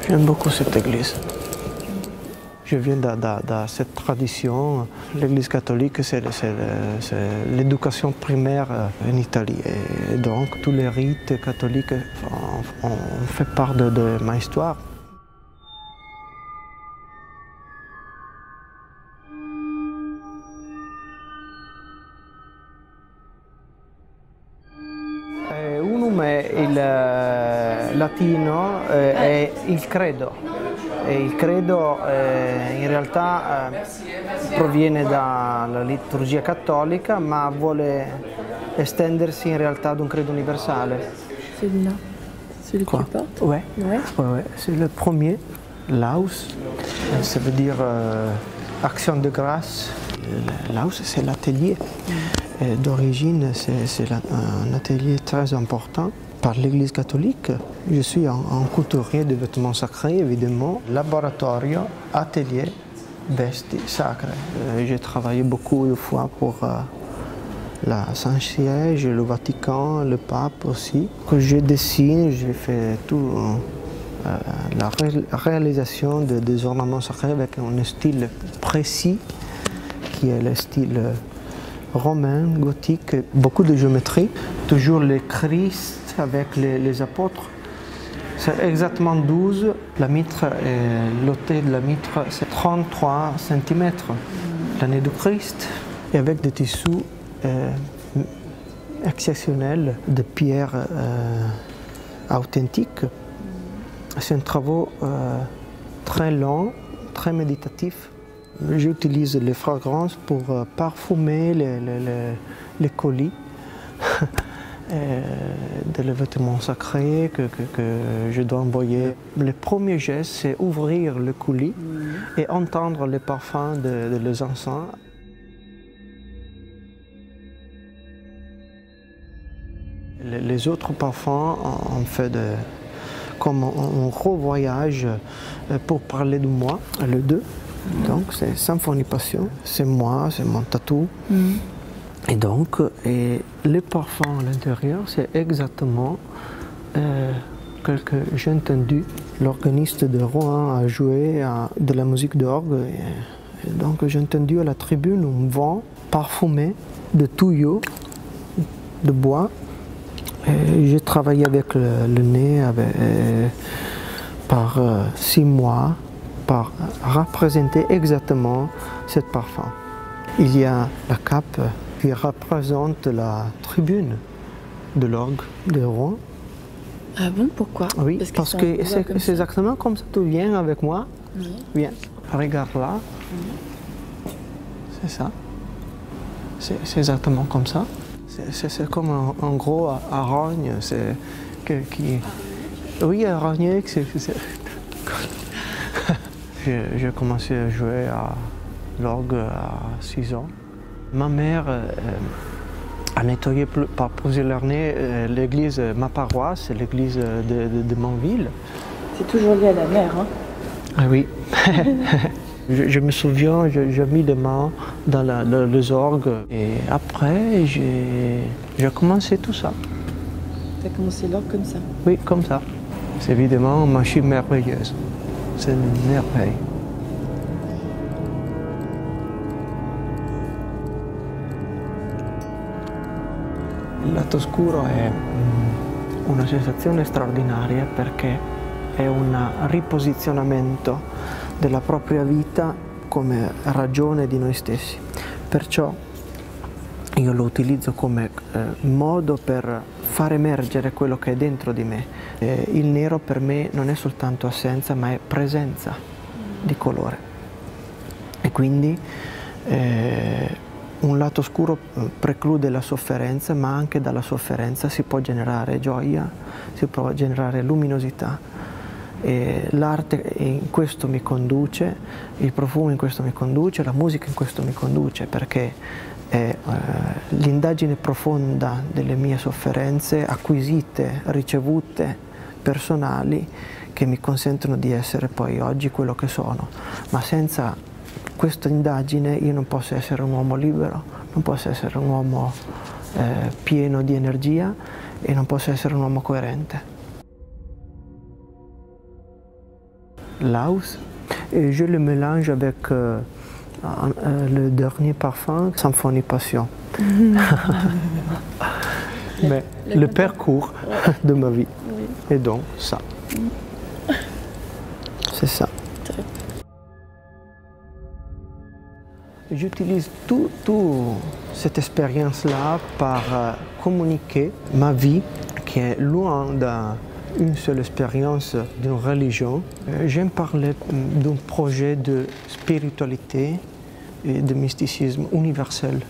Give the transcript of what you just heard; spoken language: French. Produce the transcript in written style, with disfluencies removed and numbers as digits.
J'aime beaucoup cette église. Je viens de cette tradition. L'église catholique, c'est l'éducation primaire en Italie. Et donc, tous les rites catholiques ont fait part de ma histoire. Unum è il latino, è il credo. E il credo in realtà proviene dalla liturgia cattolica, ma vuole estendersi in realtà ad un credo universale. Celui-là, celui que tu portes? Ouais. Ouais. Ouais. C'est le premier, Laus, ça veut dire action de grâce. Laus, c'est l'atelier. D'origine, c'est un atelier très important. Par l'Église catholique, je suis un couturier de vêtements sacrés, évidemment. Laboratorio, atelier, vesti sacré. J'ai travaillé beaucoup de fois pour la Saint-Siège, le Vatican, le Pape aussi. Que je dessine, j'ai fait tout la réalisation des ornements sacrés avec un style précis, qui est le style romain, gothique, beaucoup de géométrie. Toujours le Christ avec les apôtres. C'est exactement 12. La mitre, l'autel de la mitre, c'est 33 cm. L'année du Christ. Et avec des tissus exceptionnels, de pierres authentiques. C'est un travail très long, très méditatif. J'utilise les fragrances pour parfumer les colis des vêtements sacrés que je dois envoyer. Le premier geste, c'est ouvrir le colis et entendre les parfums de les encens. Les autres parfums ont fait comme un revoyage pour parler de moi, le 2. Donc c'est Symphonie Passion, c'est moi, c'est mon tatou. Et donc, le parfum à l'intérieur, c'est exactement ce que j'ai entendu. L'organiste de Rouen a joué de la musique d'orgue. Et donc j'ai entendu à la tribune un vent parfumé de tuyaux de bois. J'ai travaillé avec le nez par 6 mois. Pour représenter exactement ce parfum. Il y a la cape qui représente la tribune de l'orgue de Rouen. Ah bon, pourquoi? Oui, parce que c'est exactement comme ça. Tu viens avec moi. Viens, regarde là. C'est ça. C'est exactement comme ça. C'est comme un gros harangue. Oui, harangue. J'ai commencé à jouer à l'orgue à 6 ans. Ma mère a nettoyé par plusieurs années l'église, ma paroisse, l'église de mon ville. C'est toujours lié à la mer, hein? Ah oui. je me souviens, j'ai mis les mains dans les orgues et après j'ai commencé tout ça. Tu as commencé l'orgue comme ça? Oui, comme ça. C'est évidemment une machine merveilleuse. C'est une merveille. Il lato scuro è una sensazione straordinaria perché è un riposizionamento della propria vita come ragione di noi stessi. Perciò io lo utilizzo come modo per far emergere quello che è dentro di me. Il nero per me non è soltanto assenza, ma è presenza di colore. E quindi un lato scuro preclude la sofferenza, ma anche dalla sofferenza si può generare gioia, si può generare luminosità. L'arte in questo mi conduce, il profumo in questo mi conduce, la musica in questo mi conduce, perché è l'indagine profonda delle mie sofferenze acquisite, ricevute, personali, che mi consentono di essere poi oggi quello che sono. Ma senza questa indagine io non posso essere un uomo libero, non posso essere un uomo pieno di energia e non posso essere un uomo coerente. Laus et je le mélange avec le dernier parfum, Symphonie Passion. Mais le parcours de ma vie. Oui. Et donc ça. C'est ça. J'utilise toute cette expérience-là pour communiquer ma vie qui est loin d'une seule expérience d'une religion. J'aime parler d'un projet de spiritualité et de mysticisme universel.